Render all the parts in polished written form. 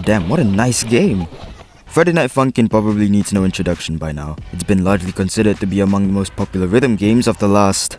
Damn, what a nice game! Friday Night Funkin' probably needs no introduction by now. It's been largely considered to be among the most popular rhythm games of the last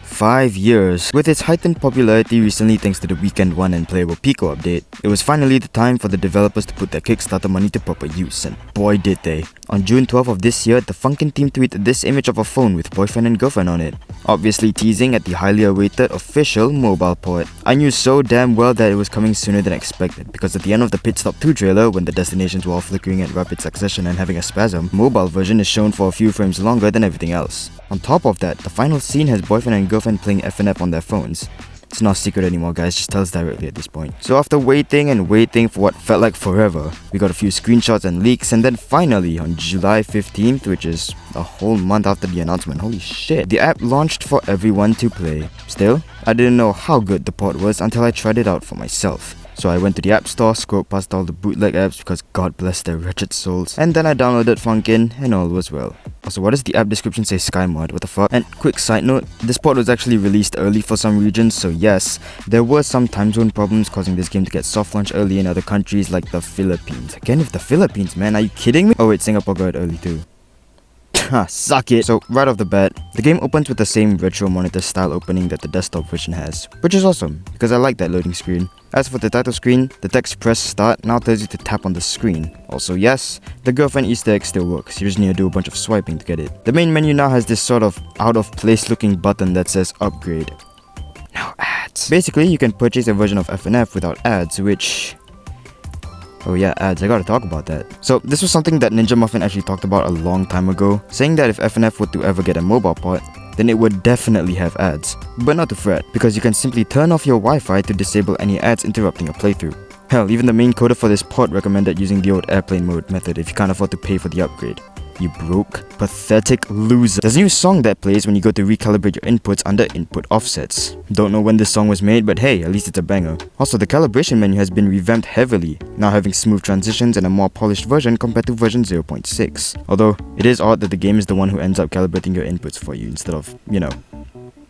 5 years. With its heightened popularity recently thanks to the Weekend 1 and Playable Pico update, it was finally the time for the developers to put their Kickstarter money to proper use, and boy did they. On June 12th of this year, the Funkin team tweeted this image of a phone with boyfriend and girlfriend on it, obviously teasing at the highly awaited official mobile port. I knew so damn well that it was coming sooner than expected, because at the end of the Pit Stop 2 trailer, when the destinations were all flickering at rapid succession and having a spasm, mobile version is shown for a few frames longer than everything else. On top of that, the final scene has boyfriend and girlfriend playing FNF on their phones. It's not a secret anymore guys, just tell us directly at this point. So after waiting and waiting for what felt like forever, we got a few screenshots and leaks, and then finally on July 15th, which is a whole month after the announcement, holy shit, the app launched for everyone to play. Still, I didn't know how good the port was until I tried it out for myself. So I went to the app store, scrolled past all the bootleg apps because God bless their wretched souls, and then I downloaded Funkin and all was well. Also, what does the app description say SkyMod? What the fuck? And quick side note, this port was actually released early for some regions, so yes, there were some time zone problems causing this game to get soft launch early in other countries like the Philippines. Again with the Philippines, man, are you kidding me? Oh wait, Singapore got it early too. Suck it! So right off the bat, the game opens with the same retro monitor style opening that the desktop version has, which is awesome because I like that loading screen. As for the title screen, the text press start now tells you to tap on the screen. Also yes, the girlfriend Easter egg still works, you just need to do a bunch of swiping to get it. The main menu now has this sort of out of place looking button that says upgrade. No ads. Basically, you can purchase a version of FNF without ads, which... oh yeah, ads, I gotta talk about that. So this was something that Ninja Muffin actually talked about a long time ago, saying that if FNF were to ever get a mobile port, then it would definitely have ads. But not to fret, because you can simply turn off your Wi-Fi to disable any ads interrupting a playthrough. Hell, even the main coder for this port recommended using the old airplane mode method if you can't afford to pay for the upgrade. You broke, pathetic loser. There's a new song that plays when you go to recalibrate your inputs under input offsets. Don't know when this song was made, but hey, at least it's a banger. Also, the calibration menu has been revamped heavily, now having smooth transitions and a more polished version compared to version 0.6. Although, it is odd that the game is the one who ends up calibrating your inputs for you instead of, you know,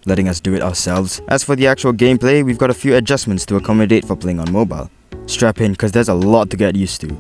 letting us do it ourselves. As for the actual gameplay, we've got a few adjustments to accommodate for playing on mobile. Strap in, cause there's a lot to get used to.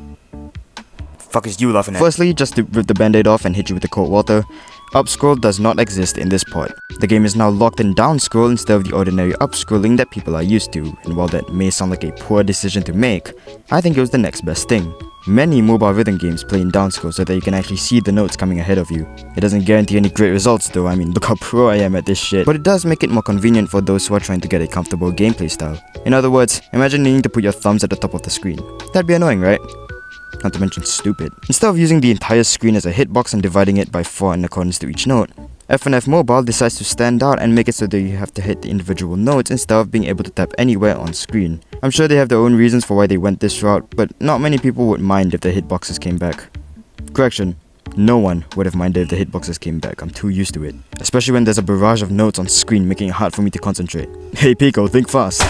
Fuck is you laughing at? Firstly, just to rip the band-aid off and hit you with the cold water, up scroll does not exist in this port. The game is now locked in down scroll instead of the ordinary up scrolling that people are used to, and while that may sound like a poor decision to make, I think it was the next best thing. Many mobile rhythm games play in down scroll so that you can actually see the notes coming ahead of you. It doesn't guarantee any great results though, I mean look how pro I am at this shit, but it does make it more convenient for those who are trying to get a comfortable gameplay style. In other words, imagine needing to put your thumbs at the top of the screen. That'd be annoying, right? Not to mention stupid. Instead of using the entire screen as a hitbox and dividing it by 4 in accordance to each note, FNF Mobile decides to stand out and make it so that you have to hit the individual notes instead of being able to tap anywhere on screen. I'm sure they have their own reasons for why they went this route, but not many people would mind if the hitboxes came back. Correction, no one would have minded if the hitboxes came back, I'm too used to it. Especially when there's a barrage of notes on screen making it hard for me to concentrate. Hey Pico, think fast.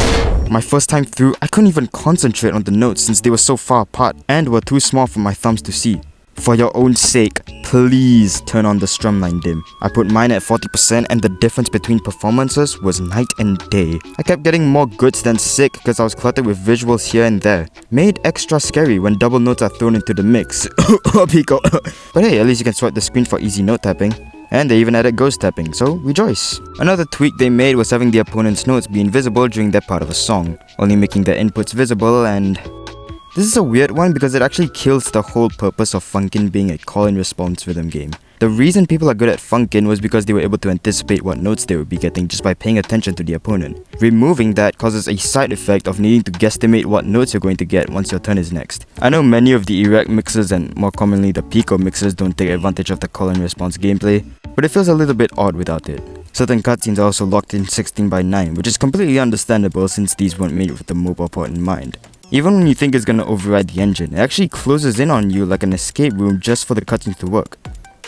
My first time through, I couldn't even concentrate on the notes since they were so far apart and were too small for my thumbs to see. For your own sake, please turn on the strumline dim. I put mine at 40% and the difference between performances was night and day. I kept getting more goods than sick because I was cluttered with visuals here and there. Made extra scary when double notes are thrown into the mix. Pico. But hey, at least you can swipe the screen for easy note tapping. And they even added ghost tapping, so rejoice. Another tweak they made was having the opponent's notes be invisible during their part of a song, only making their inputs visible, and... this is a weird one because it actually kills the whole purpose of Funkin being a call and response rhythm game. The reason people are good at Funkin was because they were able to anticipate what notes they would be getting just by paying attention to the opponent. Removing that causes a side effect of needing to guesstimate what notes you're going to get once your turn is next. I know many of the Erect mixers and more commonly the Pico mixers don't take advantage of the call and response gameplay, but it feels a little bit odd without it. Certain cutscenes are also locked in 16:9, which is completely understandable since these weren't made with the mobile port in mind. Even when you think it's gonna override the engine, it actually closes in on you like an escape room just for the cutscenes to work.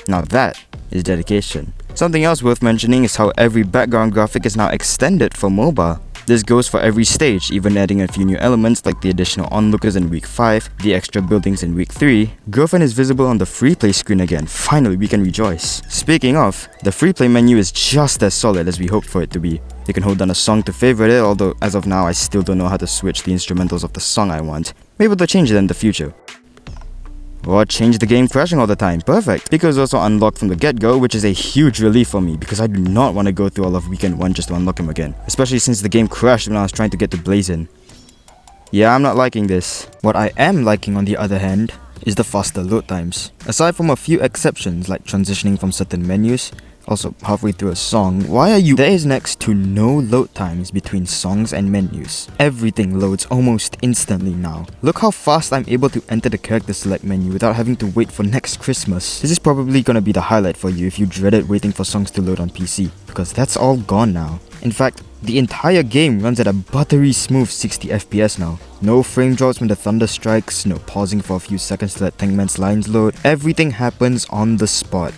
Now that is dedication. Something else worth mentioning is how every background graphic is now extended for mobile. This goes for every stage, even adding a few new elements like the additional onlookers in week 5, the extra buildings in week 3. Girlfriend is visible on the free play screen again, finally we can rejoice. Speaking of, the free play menu is just as solid as we hoped for it to be. You can hold down a song to favorite it, although as of now I still don't know how to switch the instrumentals of the song I want. Maybe they'll change it in the future. Or change the game crashing all the time. Perfect. Speakers also unlocked from the get-go, which is a huge relief for me because I do not want to go through all of weekend 1 just to unlock him again. Especially since the game crashed when I was trying to get to Blazin. Yeah, I'm not liking this. What I am liking on the other hand is the faster load times. Aside from a few exceptions like transitioning from certain menus, also halfway through a song, there is next to no load times between songs and menus. Everything loads almost instantly now. Look how fast I'm able to enter the character select menu without having to wait for next Christmas. This is probably gonna be the highlight for you if you dreaded waiting for songs to load on PC, because that's all gone now. In fact, the entire game runs at a buttery smooth 60 FPS now. No frame drops when the thunder strikes, no pausing for a few seconds to let Tankman's lines load. Everything happens on the spot.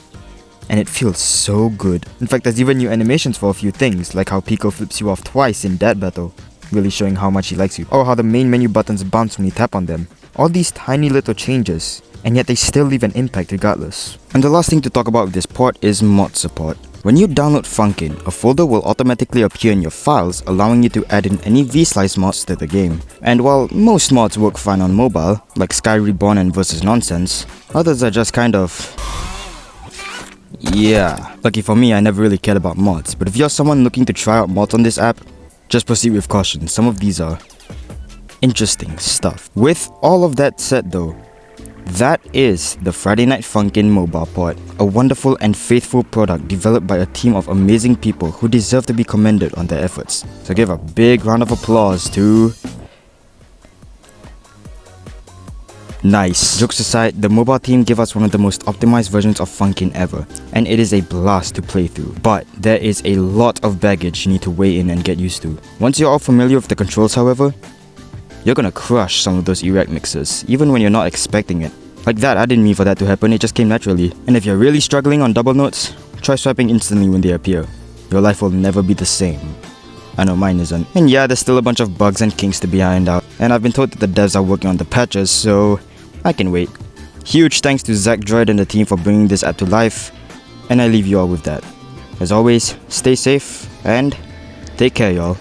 And it feels so good. In fact, there's even new animations for a few things, like how Pico flips you off twice in that battle, really showing how much he likes you, or how the main menu buttons bounce when you tap on them. All these tiny little changes, and yet they still leave an impact regardless. And the last thing to talk about with this port is mod support. When you download Funkin, a folder will automatically appear in your files, allowing you to add in any V-Slice mods to the game. And while most mods work fine on mobile, like Sky Reborn and Versus Nonsense, others are just kind of... yeah. Lucky for me, I never really cared about mods, but if you're someone looking to try out mods on this app, just proceed with caution. Some of these are interesting stuff. With all of that said though, that is the Friday Night Funkin' mobile port, a wonderful and faithful product developed by a team of amazing people who deserve to be commended on their efforts. So give a big round of applause to... Nice. Jokes aside, the mobile team gave us one of the most optimized versions of Funkin' ever, and it is a blast to play through. But there is a lot of baggage you need to weigh in and get used to. Once you're all familiar with the controls however, you're gonna crush some of those erect mixes, even when you're not expecting it. Like that, I didn't mean for that to happen, it just came naturally. And if you're really struggling on double notes, try swiping instantly when they appear. Your life will never be the same. I know mine isn't. And yeah, there's still a bunch of bugs and kinks to be ironed out. And I've been told that the devs are working on the patches, so I can wait. Huge thanks to Zach Droid and the team for bringing this app to life, and I leave you all with that. As always, stay safe and take care, y'all.